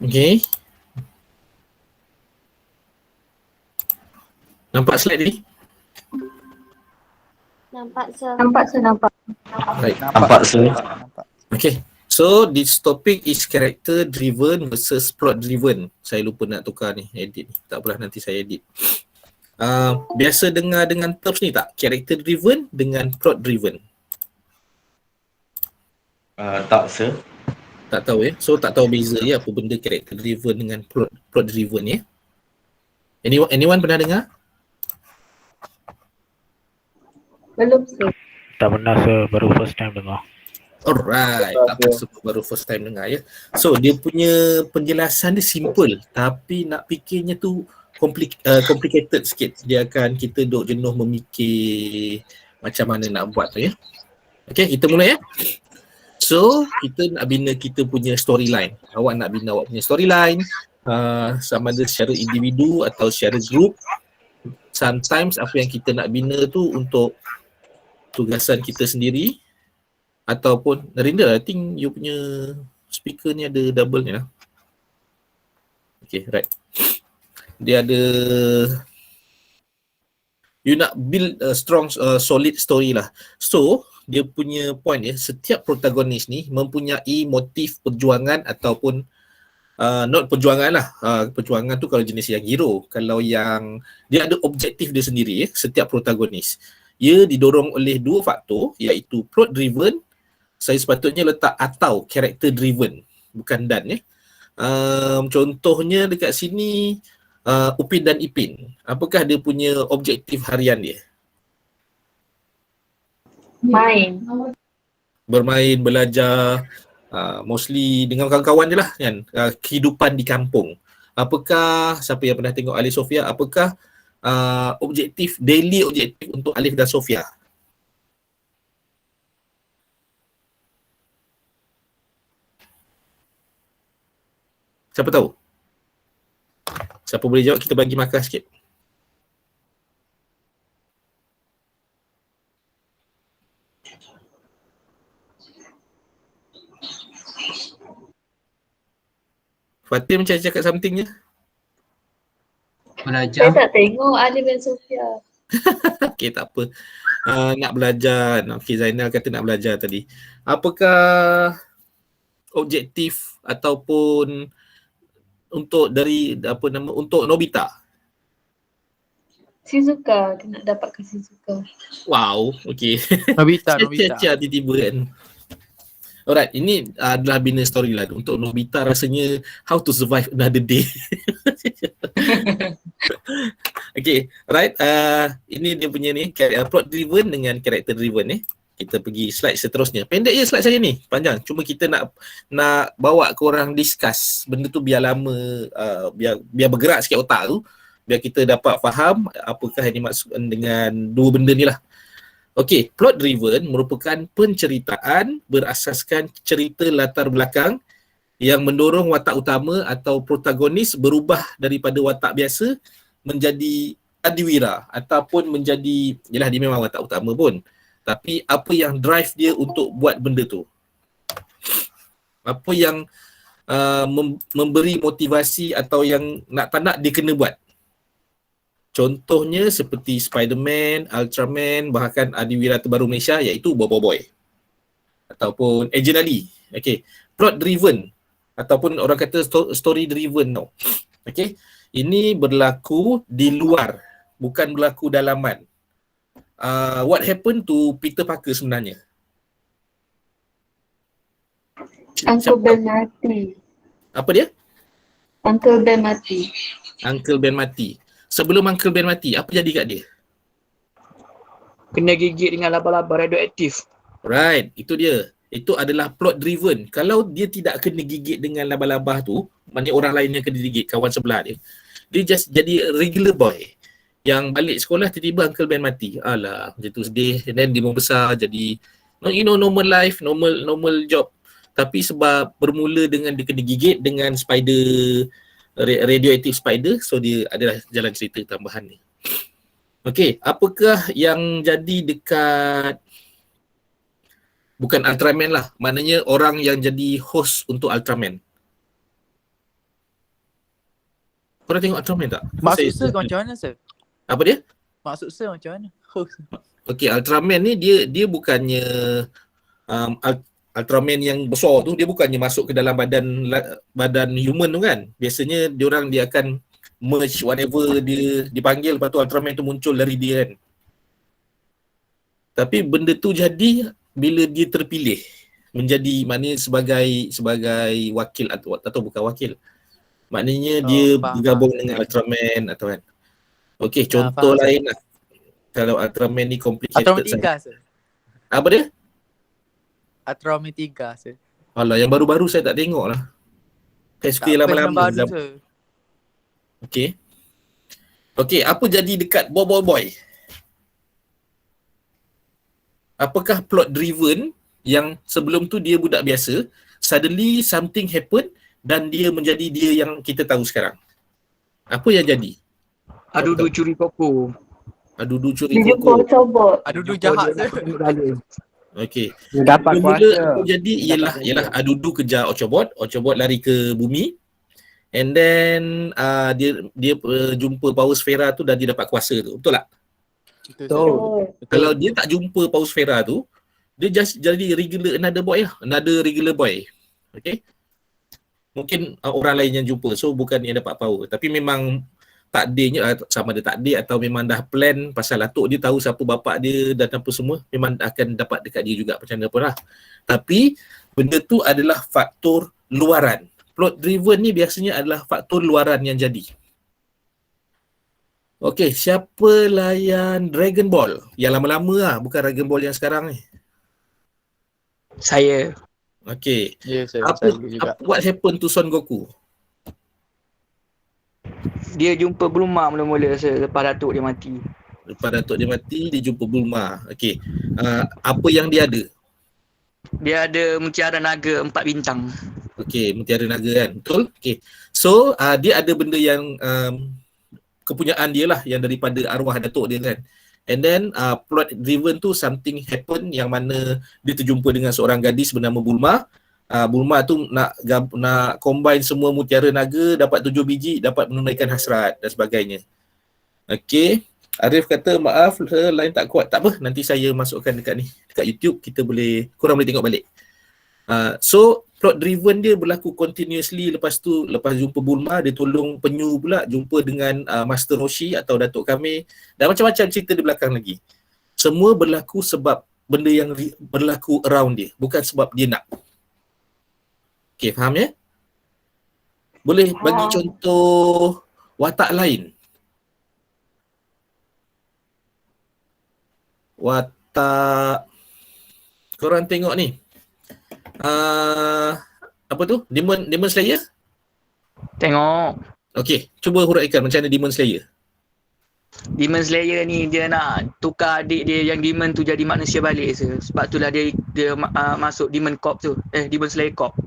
Okay. Nampak slide ni? Nampak sir. Nampak. Right. Nampak sir. Okay. So this topic is character driven versus plot driven. Saya lupa nak tukar ni, edit ni. Tak apalah, nanti saya edit. Biasa dengar dengan terms ni tak? Character driven dengan plot driven. Tak sir. Tak tahu ya. So tak tahu beza ya apa benda character driven dengan plot driven ya. Anyone pernah dengar? Belum sir. Tak pernah sir, baru first time dengar. Alright, tak apa, sebab baru first time dengar ya. So dia punya penjelasan dia simple, tapi nak fikirnya tu complicated sikit. Dia akan kita duk jenuh memikir macam mana nak buat tu ya. Okay, kita mula ya. So kita nak bina kita punya storyline. Awak nak bina awak punya storyline, sama ada secara individu atau secara group. Sometimes apa yang kita nak bina tu untuk tugasan kita sendiri, ataupun Narinda, I think you punya speaker ni ada double ni lah. Okay, right. Dia ada, you nak build a strong, solid story lah. So, dia punya point ya, setiap protagonis ni mempunyai motif perjuangan ataupun not perjuangan lah. Perjuangan tu kalau jenis yang hero. Kalau yang, dia ada objektif dia sendiri ya, setiap protagonis. Ia didorong oleh dua faktor, iaitu plot driven. Saya sepatutnya letak atau character driven, bukan dan ya. Contohnya dekat sini Upin dan Ipin. Apakah dia punya objektif harian dia? Main. Bermain, belajar, mostly dengan kawan-kawan je lah kan. Kehidupan di kampung. Apakah, siapa yang pernah tengok Alif Sofia, apakah daily objektif untuk Alif dan Sofia? Siapa tahu? Siapa boleh jawab, kita bagi markah sikit. Fatin macam cakap something je. Saya tak tengok Alif dan Sofia. Okay, tak apa. Nak belajar. Okay, Zainal kata nak belajar tadi. Apakah objektif ataupun untuk untuk Nobita? Shizuka, dia nak dapatkan Shizuka. Wow, okay. Nobita. Cia-cia tiba-tiba kan. Alright, ini adalah bina storyline untuk Nobita, rasanya how to survive another day. Okay, right. Ini dia punya ni, plot driven dengan character driven ni. Kita pergi slide seterusnya. Pendek je slide saya ni, panjang. Cuma kita nak bawa korang discuss benda tu biar lama, biar bergerak sikit otak tu. Biar kita dapat faham apakah yang dimaksudkan dengan dua benda ni lah. Okay, plot driven merupakan penceritaan berasaskan cerita latar belakang yang mendorong watak utama atau protagonis berubah daripada watak biasa menjadi adiwira ataupun menjadi, yelah dia memang watak utama pun, tapi apa yang drive dia untuk buat benda tu, apa yang memberi motivasi atau yang tak nak dia kena buat. Contohnya seperti Spiderman, Ultraman, bahkan adiwira terbaru Malaysia iaitu Bobo Boy ataupun Agent Ali. Okay, plot driven ataupun orang kata story driven tau. Okay, ini berlaku di luar, bukan berlaku dalaman. What happened to Peter Parker sebenarnya? Uncle Ben mati. Apa dia? Uncle Ben mati. Uncle Ben mati. Sebelum Uncle Ben mati, apa jadi kat dia? Kena gigit dengan laba-laba radioaktif. Right, itu dia. Itu adalah plot driven. Kalau dia tidak kena gigit dengan laba-laba tu, maknanya orang lain yang kena gigit, kawan sebelah dia. Dia just jadi regular boy. Yang balik sekolah tiba-tiba Uncle Ben mati. Alah, macam tu sedih. And then dia membesar jadi normal life, normal job. Tapi sebab bermula dengan dia kena gigit dengan spider, radioactive spider, so dia adalah jalan cerita tambahan ni. Okey, apakah yang jadi dekat, bukan Ultraman lah, maknanya orang yang jadi host untuk Ultraman. Korang tengok Ultraman tak? Maksud Saya- sir kau macam mana sir? Apa dia? Maksud sir macam mana? Okey, Ultraman ni dia bukannya Ultraman yang besar tu, dia bukannya masuk ke dalam badan human tu kan. Biasanya dia akan merge whatever dia dipanggil, lepas tu Ultraman tu muncul dari dia kan. Tapi benda tu jadi bila dia terpilih menjadi, maknanya sebagai wakil atau bukan wakil. Maknanya dia faham, bergabung faham. dengan Ultraman atau kan. Okey, Ah, contoh faham, lain lah. Kalau Ultraman ni complicated Ultraman 3 sir. Apa dia? Ultraman 3 sir. Alah, yang baru-baru saya tak tengok lah. Saya suka Tak yang best yang lama-lama. baru sir. Okey, apa jadi dekat Boy? Apakah plot driven yang sebelum tu dia budak biasa, suddenly something happen dan dia menjadi dia yang kita tahu sekarang? Apa yang jadi? Adudu curi koko. Adudu curi Dia jumpa koko. Octobot. Adudu jahat sir. Okey. Dia dapat Mula kuasa. apa jadi ialah Adudu kejar Octobot lari ke bumi. And then dia jumpa Power Sphera tu dan dia dapat kuasa tu. Betul tak? Betul, sir. Betul. Kalau dia tak jumpa Power Sphera tu, dia just jadi another regular boy. Okay. Mungkin orang lain yang jumpa, so bukan yang dapat power. Tapi memang takdirnya, sama ada takdir atau memang dah plan pasal atuk dia tahu siapa bapak dia dan apa semua, memang akan dapat dekat dia juga macam mana pun lah. Tapi benda tu adalah faktor luaran. Plot driven ni biasanya adalah faktor luaran yang jadi. Okey, siapa layan Dragon Ball? Yang lama-lama lah, bukan Dragon Ball yang sekarang ni. Saya. Okey. Ya sir, Apa saya juga. what happened to Son Goku? Dia jumpa Bulma mula-mula lepas datuk dia mati. Lepas datuk dia mati, dia jumpa Bulma. Okey. Apa yang dia ada? Dia ada mutiara naga 4 bintang. Okey, mutiara naga kan. Betul? Okey. So, dia ada benda yang kepunyaan dia lah, yang daripada arwah datuk dia kan. And then plot driven tu something happen yang mana dia terjumpa dengan seorang gadis bernama Bulma. Bulma tu nak combine semua mutiara naga, dapat 7 biji, dapat menunaikan hasrat dan sebagainya. Okey. Arif kata maaf, line tak kuat. Tak apa, nanti saya masukkan dekat ni, dekat YouTube, korang boleh tengok balik. So plot driven dia berlaku continuously. Lepas jumpa Bulma, dia tolong penyu pula, jumpa dengan Master Roshi atau Datuk Kame, dan macam-macam cerita di belakang lagi. Semua berlaku sebab benda yang berlaku around dia, bukan sebab dia nak. Okay, faham ya? Boleh bagi contoh watak lain? Watak, korang tengok ni, apa tu? Demon Slayer? Tengok. Okey, cuba huraikan macam mana Demon Slayer. Demon Slayer ni dia nak tukar adik dia yang demon tu jadi manusia balik sebab itulah dia masuk Demon Corp tu. Demon Slayer Corp.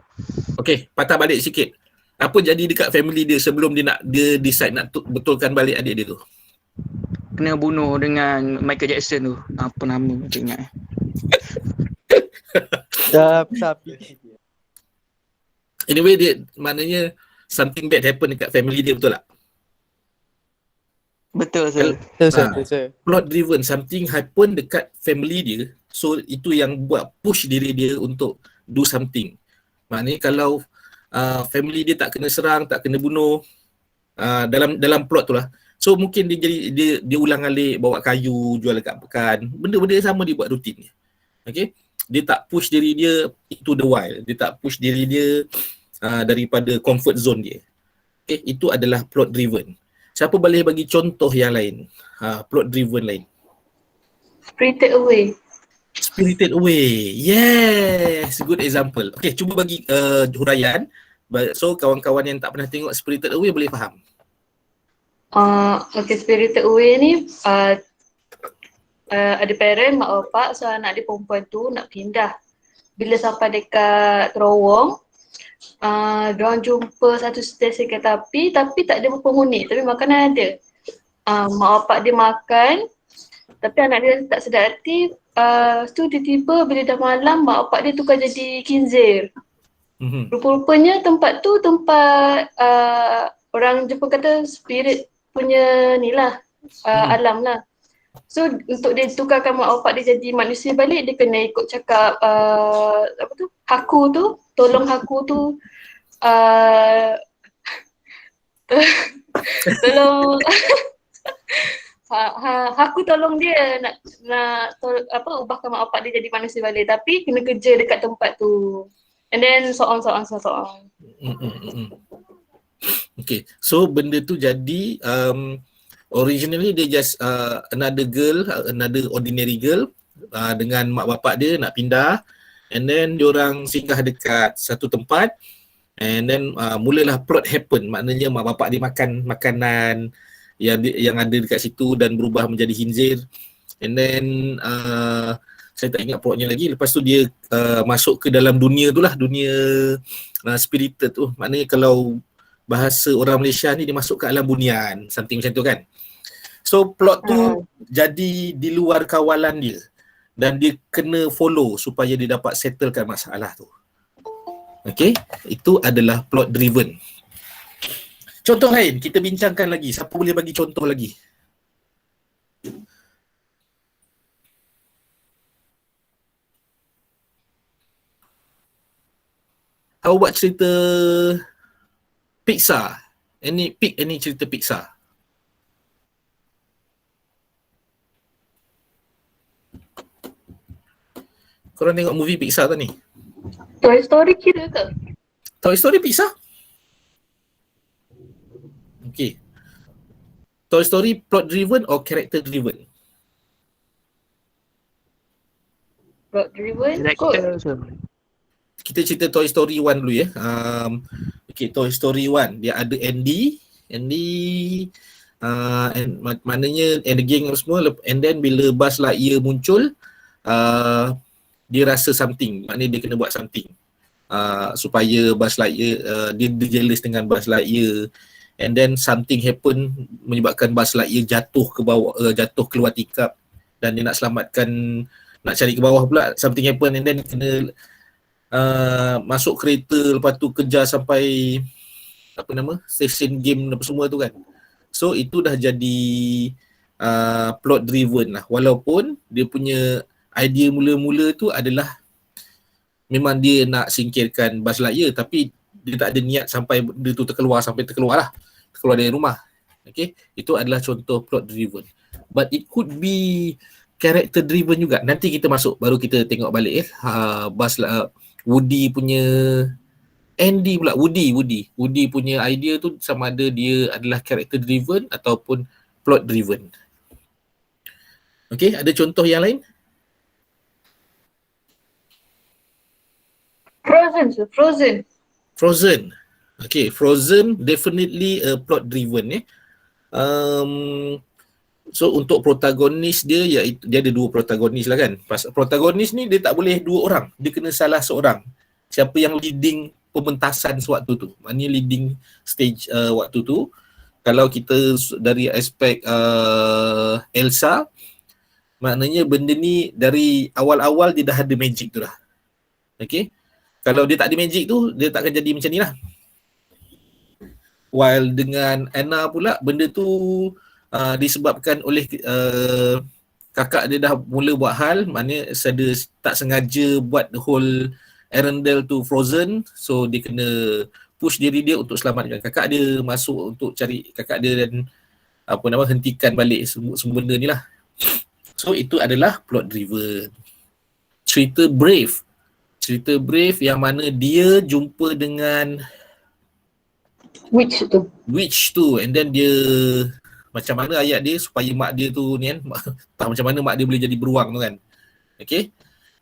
Okey, patah balik sikit. Apa jadi dekat family dia sebelum dia decide nak betulkan balik adik dia tu? Kena bunuh dengan Michael Jackson tu. Apa nama tak ingat. Tapi Anyway, dia maknanya something bad happen dekat family dia, betul tak? Betul sir. betul sir. Plot driven, something happen dekat family dia, so itu yang buat push diri dia untuk do something. Maknanya kalau family dia tak kena serang, tak kena bunuh, dalam plot tu lah, so mungkin dia ulang alik bawa kayu jual dekat pekan, benda-benda yang sama dia buat rutin. Okay, dia tak push diri dia into the wild, dia tak push diri dia daripada comfort zone dia. Okay, itu adalah plot driven. Siapa boleh bagi contoh yang lain, plot driven lain? Spirited Away. Spirited Away, yes, good example. Okay, cuba bagi huraian, so kawan-kawan yang tak pernah tengok Spirited Away boleh faham. Okay, Spirited Away ni ada parent, mak bapak, so anak dia perempuan tu nak pindah. Bila sampai dekat terowong, diorang jumpa satu stesen kereta api tapi tak ada penghuni, tapi makanan ada. Mak bapak dia makan, tapi anak dia tak sedar hati. Tu tiba-tiba bila dah malam, mak bapak dia tukar jadi khinzir. Rupa-rupanya tempat tu tempat orang Jepun kata spirit punya ni lah, alam lah. So untuk dia tukarkan mak bapak dia jadi manusia balik, dia kena ikut cakap apa tu, Haku tu, tolong Haku tu tolong Haku tolong dia nak ubahkan mak bapak dia jadi manusia balik, tapi kena kerja dekat tempat tu. And then so on. Okay, so benda tu jadi originally dia just another ordinary girl dengan mak bapak dia nak pindah, and then diorang singgah dekat satu tempat, and then mulalah plot happen. Maknanya mak bapak dia makan makanan yang ada dekat situ dan berubah menjadi khinzir, and then saya tak ingat plotnya lagi. Lepas tu dia masuk ke dalam dunia tu lah, dunia spirited tu. Maknanya kalau bahasa orang Malaysia ni, dia masuk ke alam bunian, something macam tu kan. So plot tu jadi di luar kawalan dia, dan dia kena follow supaya dia dapat settlekan masalah tu. Okay, itu adalah plot driven. Contoh lain kita bincangkan lagi. Siapa boleh bagi contoh lagi? How about cerita Pixar? Any cerita Pixar? Korang tengok movie Pixar tak ni? Toy Story kira ke? Toy Story Pixar? Okay. Toy Story plot driven or character driven? Plot driven Director kot. Kita cerita Toy Story 1 dulu ya. Okay, Toy Story 1 dia ada Andy, maknanya and the gang semua, and then bila Buzz Lightyear muncul, dia rasa something, maknanya dia kena buat something supaya Buzz Lightyear, dia jealous dengan Buzz Lightyear, and then something happen menyebabkan Buzz Lightyear jatuh ke bawah, jatuh keluar tikap, dan dia nak selamatkan, nak cari ke bawah pula, something happen, and then kena masuk kereta, lepas tu kejar sampai station game apa semua tu kan. So itu dah jadi plot driven lah, walaupun dia punya idea mula-mula tu adalah memang dia nak singkirkan Buzz Lightyear, tapi dia tak ada niat sampai dia tu terkeluar dari rumah. Okay, itu adalah contoh plot driven. But it could be character driven juga. Nanti kita masuk baru kita tengok balik Woody punya Woody punya idea tu sama ada dia adalah character driven ataupun plot driven. Okay, ada contoh yang lain? Frozen. Okay, Frozen definitely a plot driven So untuk protagonis dia, iaitu dia ada dua protagonis lah kan. Protagonis ni dia tak boleh dua orang, dia kena salah seorang. Siapa yang leading pementasan sewaktu tu, maknanya leading stage waktu tu. Kalau kita dari aspek Elsa, maknanya benda ni dari awal-awal dia dah ada magic tu dah. Okay, kalau dia tak ada magic tu, dia tak akan jadi macam ni lah. While dengan Anna pula, benda tu disebabkan oleh kakak dia dah mula buat hal, maknanya dia tak sengaja buat the whole Arendelle tu frozen, so dia kena push diri dia untuk selamatkan kakak dia, masuk untuk cari kakak dia dan hentikan balik semua benda ni lah. So itu adalah plot driven. Cerita Brave yang mana dia jumpa dengan witch tu, and then dia macam mana ayat dia supaya mak dia tu ni kan, macam mana mak dia boleh jadi beruang tu kan. Okay,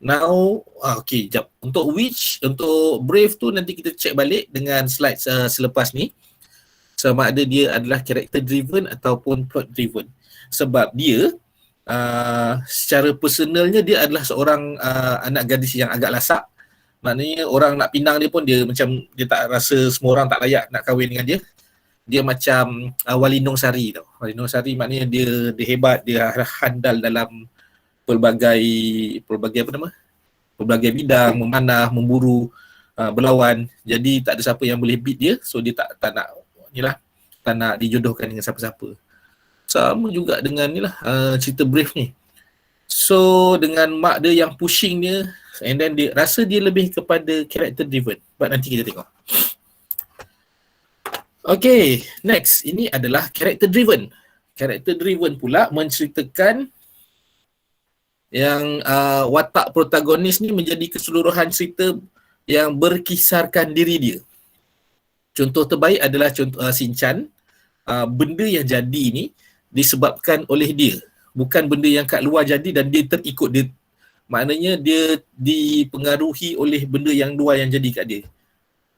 now okay, jap. Untuk Brave tu nanti kita check balik dengan slide selepas ni, sama ada dia adalah character driven ataupun plot driven. Sebab dia secara personalnya dia adalah seorang anak gadis yang agak lasak. Maknanya orang nak pinang dia pun dia macam dia tak rasa semua orang tak layak nak kahwin dengan dia. Dia macam Walinong Sari tau. Walinong Sari maknanya dia hebat, dia handal dalam pelbagai bidang, memanah, memburu, berlawan. Jadi tak ada siapa yang boleh beat dia. So dia tak nak tak nak dijodohkan dengan siapa-siapa. Sama juga dengan ni lah cerita Brave ni. So dengan mak dia yang pushing dia, and then dia rasa dia lebih kepada character driven. But nanti kita tengok. Okay, next. Ini adalah character driven. Character driven pula menceritakan yang watak protagonis ni menjadi keseluruhan cerita yang berkisarkan diri dia. Contoh terbaik adalah contoh Shin-chan. Benda yang jadi ni disebabkan oleh dia, bukan benda yang kat luar jadi dan dia terikut dia. Maknanya dia dipengaruhi oleh benda yang luar yang jadi kat dia.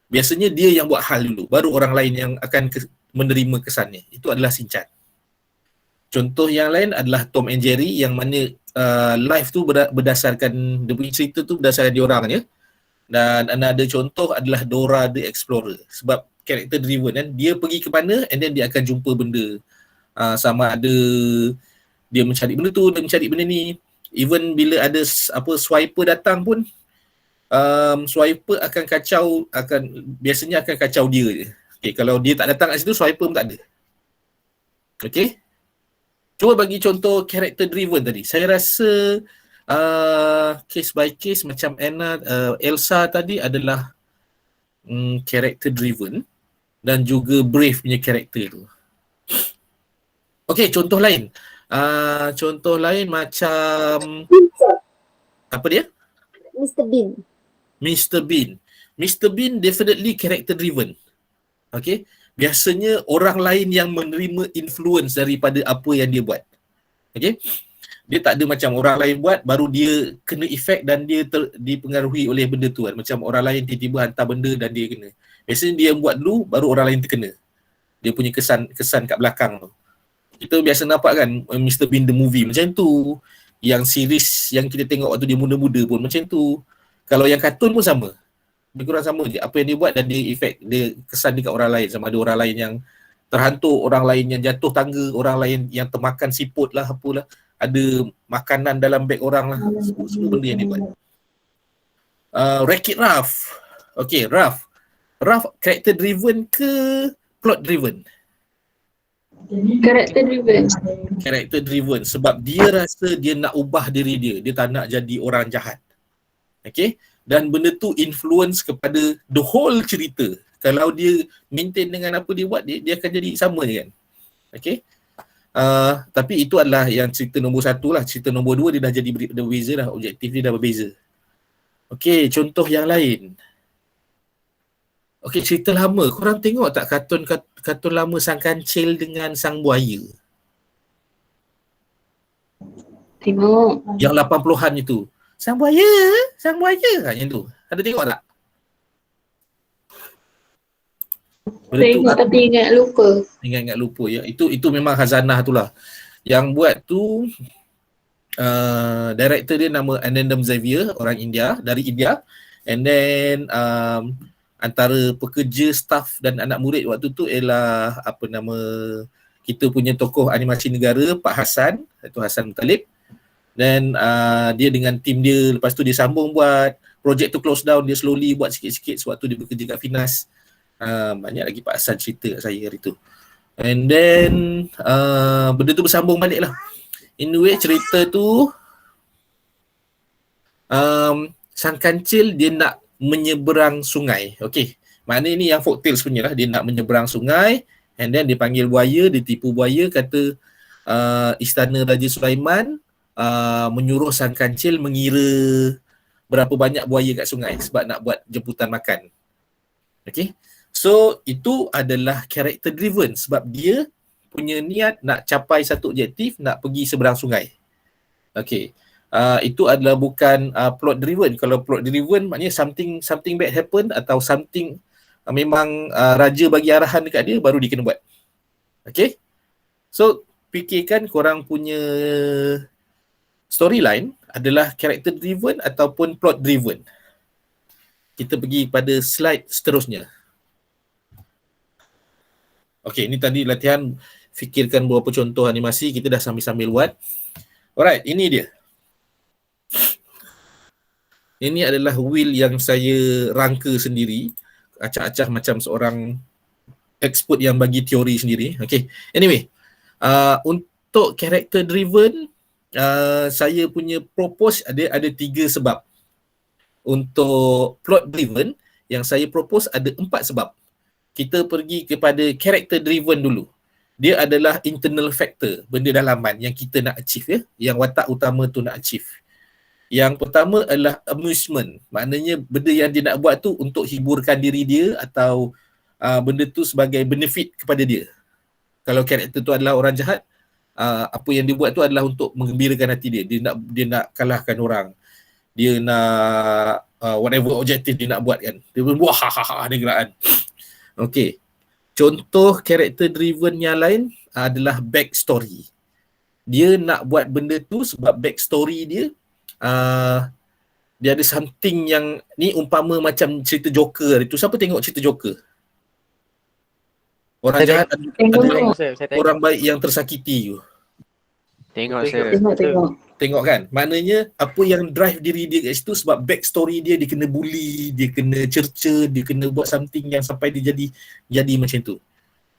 Biasanya dia yang buat hal dulu, baru orang lain yang akan menerima kesannya. Itu adalah Shin-chan. Contoh yang lain adalah Tom and Jerry, yang mana life tu berdasarkan, dia punya cerita tu berdasarkan dia orang je. Dan ada contoh adalah Dora the Explorer, sebab character driven kan, dia pergi ke mana and then dia akan jumpa benda. Sama ada dia mencari benda tu, dia mencari benda ni. Even bila ada swiper datang pun, swiper akan kacau, biasanya akan kacau dia je. Okay, kalau dia tak datang kat situ, swiper pun tak ada. Okay, cuba bagi contoh character driven tadi. Saya rasa case by case macam Elsa tadi adalah character driven, dan juga Brave punya character tu. Okay, contoh lain. Contoh lain macam apa dia? Mr. Bean. Mr. Bean. Mr. Bean definitely character driven. Okay, biasanya orang lain yang menerima influence daripada apa yang dia buat. Okay, dia tak ada macam orang lain buat baru dia kena efek dan dia dipengaruhi oleh benda tu kan. Macam orang lain tiba-tiba hantar benda dan dia kena. Biasanya dia buat dulu baru orang lain terkena. Dia punya kesan kat belakang tu. Kita biasa nampak kan Mr. Bean the movie macam tu. Yang series yang kita tengok waktu dia muda-muda pun macam tu. Kalau yang kartun pun sama. Lebih kurang sama je. Apa yang dia buat dan dia efek, dia kesan dekat orang lain. Sama ada orang lain yang terhantuk, orang lain yang jatuh tangga, orang lain yang termakan siput lah, apalah. Ada makanan dalam beg orang lah. Semua benda yang dia buat. Wreck-It Ralph. Okay, Ralph. Ralph character driven ke plot driven? Character driven. Character driven sebab dia rasa dia nak ubah diri dia. Dia tak nak jadi orang jahat. Okay. Dan benda tu influence kepada the whole cerita. Kalau dia maintain dengan apa dia buat, dia akan jadi sama je kan. Okay. Tapi itu adalah yang cerita nombor 1 lah. Cerita nombor 2 dia dah jadi berbeza lah. Objektif dia dah berbeza. Okay, contoh yang lain. Okay, cerita lama. Korang tengok tak kartun lama Sang Kancil dengan Sang Buaya? Tengok. Yang 80-an itu. Sang Buaya. Yang tu. Ada tengok tak? Tengok tapi ingat lupa. Ingat lupa ya. Itu memang khazanah tu lah. Yang buat tu director dia nama Anandam Xavier, orang India, dari India. And then antara pekerja, staff dan anak murid waktu tu ialah kita punya tokoh animasi negara Pak Hassan, iaitu Hassan Muttalib. Dan dia dengan tim dia, lepas tu dia sambung buat projek tu close down, dia slowly buat sikit-sikit sewaktu dia bekerja kat Finas. Banyak lagi Pak Hassan cerita kat saya hari tu. And then benda tu bersambung balik lah. Anyway, cerita tu Sang Kancil dia nak menyeberang sungai. Okey. Maknanya ni yang folktales punya lah. Dia nak menyeberang sungai and then dia panggil buaya, dia tipu buaya, kata istana Raja Sulaiman menyuruh Sang Kancil mengira berapa banyak buaya kat sungai sebab nak buat jemputan makan. Okey. So itu adalah character driven sebab dia punya niat nak capai satu objektif, nak pergi seberang sungai. Okey. Itu adalah bukan plot driven. Kalau plot driven maknanya something bad happen atau something memang raja bagi arahan dekat dia baru dia kena buat. Okay. So fikirkan korang punya storyline adalah character driven ataupun plot driven. Kita pergi pada slide seterusnya. Okay, ini tadi latihan fikirkan beberapa contoh animasi. Kita dah sambil-sambil buat. Alright, ini dia. Ini adalah wheel yang saya rangka sendiri. Acak-acak macam seorang expert yang bagi teori sendiri. Okay, anyway, untuk character driven, saya punya propose ada 3 sebab. Untuk plot driven, yang saya propose ada 4 sebab. Kita pergi kepada character driven dulu. Dia adalah internal factor, benda dalaman yang kita nak achieve ya, yang watak utama tu nak achieve. Yang pertama adalah amusement, maknanya benda yang dia nak buat tu untuk hiburkan diri dia atau benda tu sebagai benefit kepada dia. Kalau karakter tu adalah orang jahat, apa yang dia buat tu adalah untuk menggembirakan hati dia. Dia nak kalahkan orang. Dia nak whatever objektif dia nak buat kan. Dia buat ha dia gerak kan. Okey. Contoh character driven yang lain adalah backstory. Dia nak buat benda tu sebab backstory dia dia ada something yang ni umpama macam cerita Joker itu. Siapa tengok cerita Joker? Orang jahat ada orang baik yang tersakiti tu. Tengok saya. Tengok. Kan? Maknanya apa yang drive diri dia kat situ sebab backstory dia kena bully, dia kena cerca, dia kena buat something yang sampai dia jadi macam tu.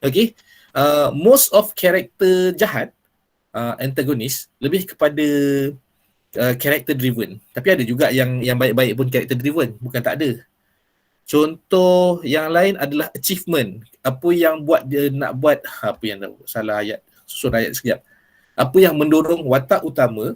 Okay? Most of character jahat, antagonis, lebih kepada character driven. Tapi ada juga yang baik-baik pun character driven, bukan tak ada. Contoh yang lain adalah achievement. Apa yang buat dia nak buat, apa yang salah ayat, susun ayat sekejap. Apa yang mendorong watak utama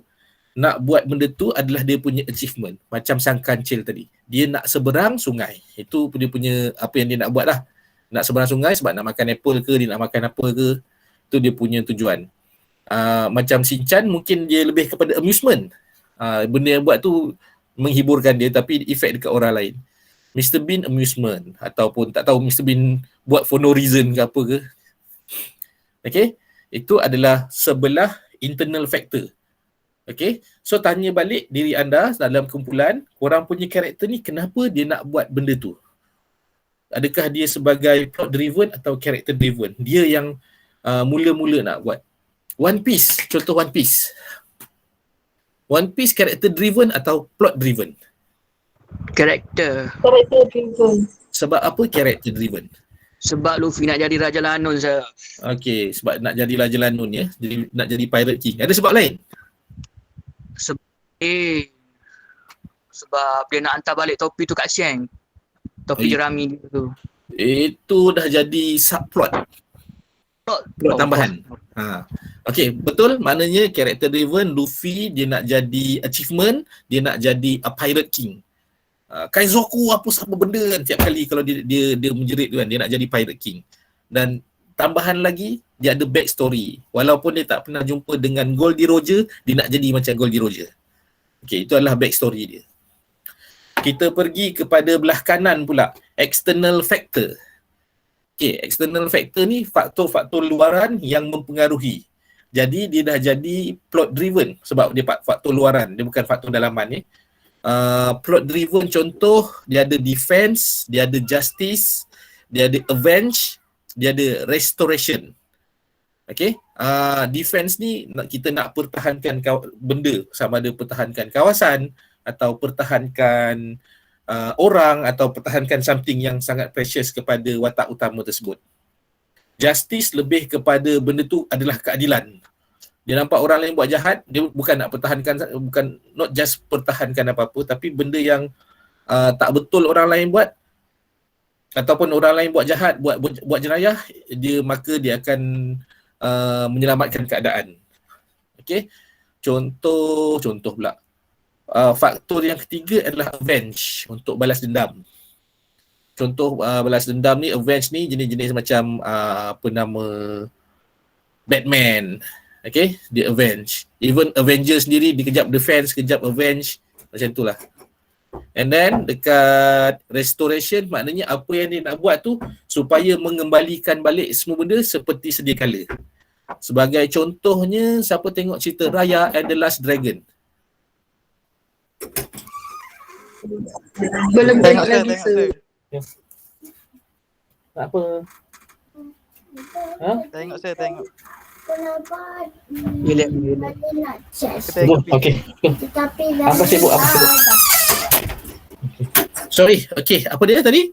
nak buat benda tu adalah dia punya achievement. Macam sang kancil tadi. Dia nak seberang sungai. Itu dia punya apa yang dia nak buat lah. Nak seberang sungai sebab nak makan apple ke, dia nak makan apa ke. Itu dia punya tujuan. Macam Shinchan mungkin dia lebih kepada amusement. Benda yang buat tu menghiburkan dia tapi efek dekat orang lain. Mr. Bean amusement. Ataupun tak tahu Mr. Bean buat for no reason ke apa ke. Okay. Itu adalah sebelah internal factor. Okay, so tanya balik diri anda dalam kumpulan, korang punya karakter ni kenapa dia nak buat benda tu? Adakah dia sebagai plot driven atau character driven? Dia yang mula-mula nak buat. One Piece, contoh One Piece. One Piece character driven atau plot driven? Karakter. Character driven. Sebab apa character driven? Sebab Luffy nak jadi Raja Lanun saya. Okay, sebab nak jadi Raja Lanun ya, nak jadi Pirate King. Ada sebab lain? Sebab dia nak hantar balik topi tu kat Shanks. Topi jerami tu. Itu dah jadi subplot. Plot tambahan. Okay, betul. Maknanya character driven, Luffy dia nak jadi achievement, dia nak jadi a Pirate King. Kaizoku apa benda kan tiap kali kalau dia menjerit tu kan, dia nak jadi Pirate King. Dan tambahan lagi, dia ada backstory. Walaupun dia tak pernah jumpa dengan Goldie Roger, dia nak jadi macam Goldie Roger. Okay, itu adalah backstory dia. Kita pergi kepada belah kanan pula, external factor. Okay, external factor ni faktor-faktor luaran yang mempengaruhi. Jadi dia dah jadi plot driven sebab dia faktor luaran, dia bukan faktor dalaman ni. Plot driven contoh, dia ada defense, dia ada justice, dia ada avenge, dia ada restoration. Okay, defense ni kita nak pertahankan benda, sama ada pertahankan kawasan atau pertahankan orang atau pertahankan something yang sangat precious kepada watak utama tersebut. Justice lebih kepada benda tu adalah keadilan. Dia nampak orang lain buat jahat, dia bukan nak pertahankan, bukan not just pertahankan apa-apa, tapi benda yang tak betul orang lain buat ataupun orang lain buat jahat, buat jenayah, maka dia akan menyelamatkan keadaan. Okey. Contoh pula. Faktor yang ketiga adalah avenge, untuk balas dendam. Contoh balas dendam ni, avenge ni jenis-jenis macam Batman. Okay, dia avenge. Even Avengers sendiri dikejap defense, kejap avenge, macam itulah. And then dekat restoration, maknanya apa yang dia nak buat tu supaya mengembalikan balik semua benda seperti sedia kala. Sebagai contohnya, siapa tengok cerita Raya and the Last Dragon? Belum tengok saya, lagi tengok saya. Tak apa. Tengok saya, tengok. Dia Okey. Apa sibuk? Sorry, okey. Apa dia tadi?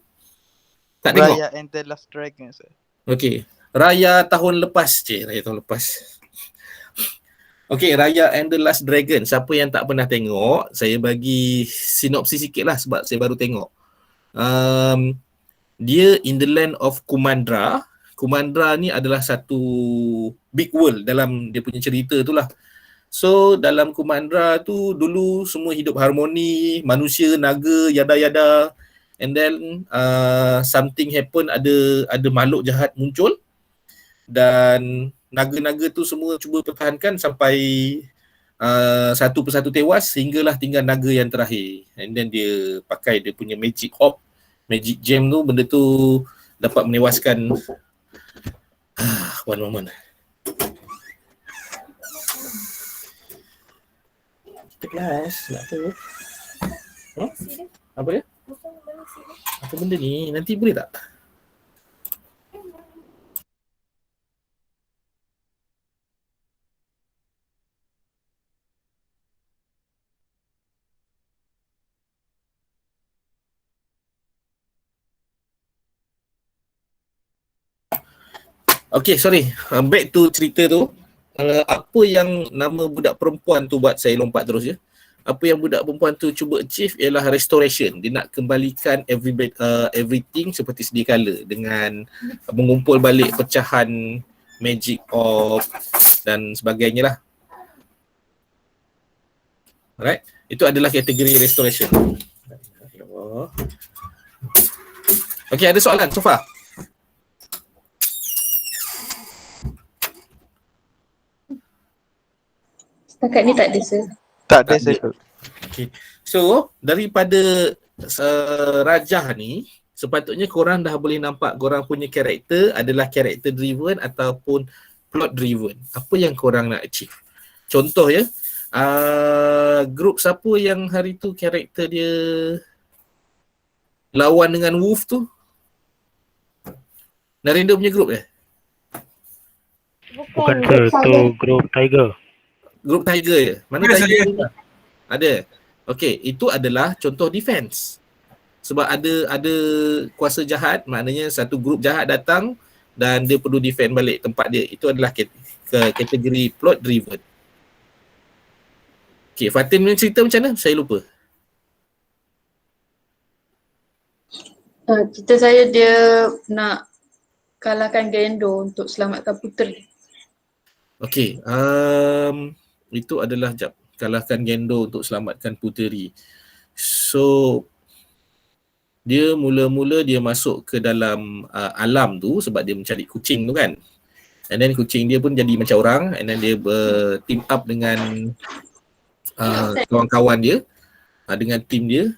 Tak tengok. Raya and the Last Dragon, sir. Okey, Raya tahun lepas. Raya tahun lepas. Okey, Raya and the Last Dragon. Siapa yang tak pernah tengok, saya bagi sinopsis sikit lah sebab saya baru tengok. Dia in the land of Kumandra. Kumandra ni adalah satu big world dalam dia punya cerita tu lah. So dalam Kumandra tu dulu semua hidup harmoni, manusia, naga, yada-yada. And then something happen, ada makhluk jahat muncul dan naga-naga tu semua cuba pertahankan sampai satu persatu tewas sehinggalah tinggal naga yang terakhir. And then dia pakai dia punya magic orb, magic gem tu, benda tu dapat menewaskan one moment. Kelas nak tu. Apa dia? Apa benda ni? Nanti boleh tak? Okay, sorry. Back to cerita tu. Apa yang nama budak perempuan tu buat saya lompat terus je. Apa yang budak perempuan tu cuba achieve ialah restoration. Dia nak kembalikan everything seperti sedia kala dengan mengumpul balik pecahan magic orb dan sebagainya lah. Alright. Itu adalah kategori restoration. Okay, ada soalan so far? Setakat ni tak ada, sir. Tak ada saya. Okay. So, daripada Rajah ni, sepatutnya korang dah boleh nampak korang punya karakter adalah karakter driven ataupun plot driven. Apa yang korang nak achieve? Contoh ya, grup siapa yang hari tu karakter dia lawan dengan Wolf tu? Narinder punya grup Bukan sir, tu grup Tiger. Grup Tiger je. Mana Tiger tu? Ada. Okey, itu adalah contoh defense. Sebab ada kuasa jahat, maknanya satu grup jahat datang dan dia perlu defend balik tempat dia. Itu adalah kategori plot driven. Okey, Fatin punya cerita macam mana? Saya lupa. Cerita saya dia nak kalahkan Gendo untuk selamatkan puteri. Okey, itu adalah kalahkan Gendo untuk selamatkan puteri. So dia mula-mula dia masuk ke dalam alam tu sebab dia mencari kucing tu kan. And then kucing dia pun jadi macam orang, and then dia team up dengan kawan-kawan dia, dengan tim dia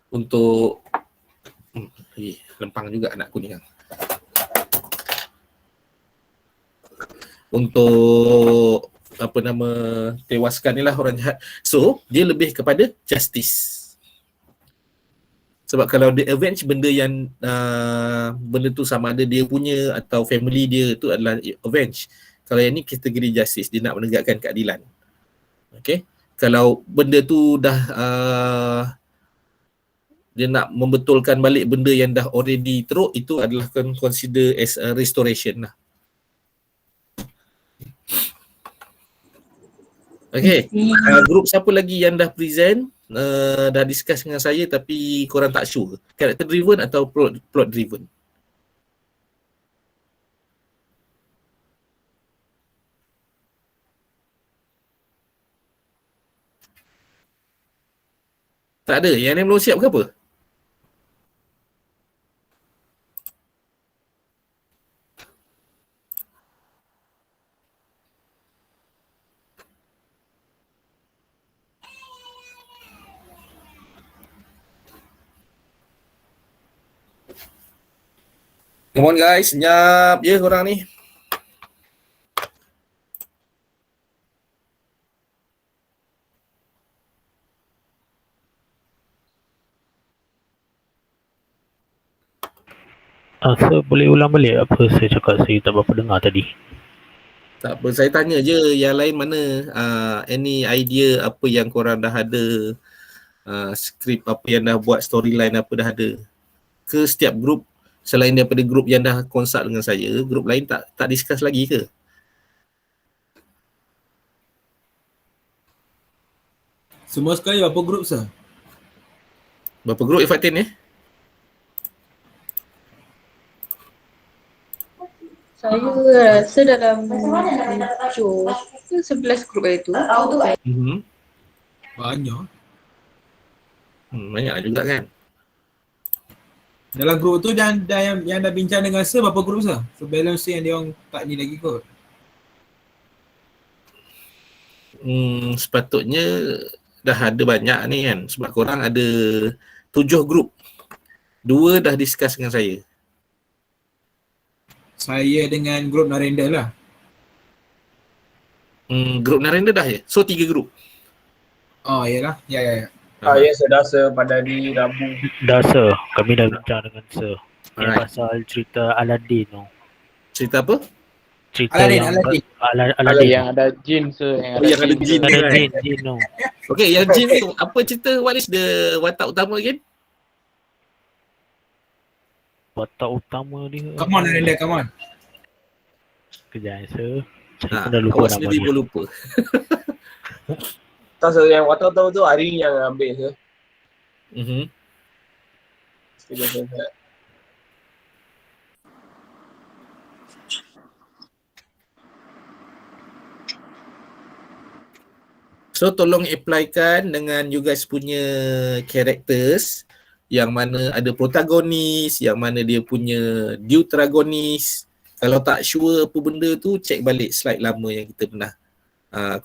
untuk lempang juga anakku ni kan. Untuk tewaskan ni lah orang jahat. So dia lebih kepada justice. Sebab kalau dia avenge benda yang benda tu sama ada dia punya atau family dia tu adalah avenge. Kalau yang ni kategori justice, dia nak menegakkan keadilan. Okay. Kalau benda tu dah dia nak membetulkan balik benda yang dah already teruk, itu adalah consider as a restoration lah. Okay, grup siapa lagi yang dah present, dah discuss dengan saya tapi korang tak sure, character driven atau plot driven? Tak ada? Yang ni belum siap ke apa? Come on guys, senyap je korang ni. Sir, boleh ulang balik apa saya cakap, saya tak berapa dengar tadi. Tak apa, saya tanya je yang lain mana any idea apa yang korang dah ada, skrip apa yang dah buat, storyline apa dah ada ke setiap grup Selain daripada grup yang dah consult dengan saya, grup lain tak discuss lagi ke? Semua sekali berapa grup sir? Berapa grup Fatin ni? Saya rasa dalam 7 ke 11 grup itu. Banyak. Banyak juga kan? Dalam grup tu yang dah bincang dengan sir berapa grup sir? So balance yang dia orang tak ni lagi kot. Sepatutnya dah ada banyak ni kan, sebab korang ada 7 grup. 2 dah discuss dengan saya. Saya dengan grup Narendra lah. Grup Narendra dah je? So 3 grup? Oh iyalah, ya. Ya, sedasa pada hari Rabu. Dah sir, kami dah bincang dengan sir. Yang Alright. pasal cerita Aladdin tu. Cerita apa? Cerita Aladdin, yang Aladdin. Aladdin. Yang ada jin sir, Yang ada jin tu Ada kan? jin tu. Okay, yang jin tu, apa cerita, what is the watak utama again? Watak utama dia. Come on Narendra, come on. Kejap sir. Saya pun dah lupa Awak nama sendiri dia. pun lupa. Tak sir, yang watak tahu tu hari yang ambil sir. Sekejap sir. So tolong applykan dengan you guys punya characters, yang mana ada protagonis, yang mana dia punya deuteragonis. Kalau tak sure apa benda tu, check balik slide lama yang kita pernah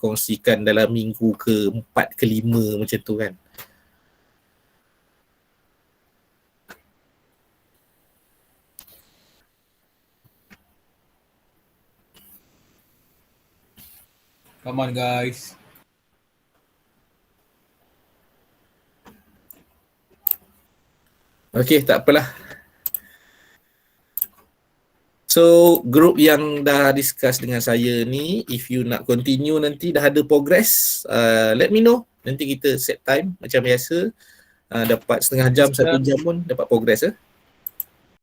kongsikan dalam minggu ke-4 ke-5 macam tu kan. Come on guys. Okay, tak apalah. So, group yang dah discuss dengan saya ni, if you nak continue nanti dah ada progress, let me know. Nanti kita set time macam biasa. Dapat setengah jam, 1 jam pun dapat progress.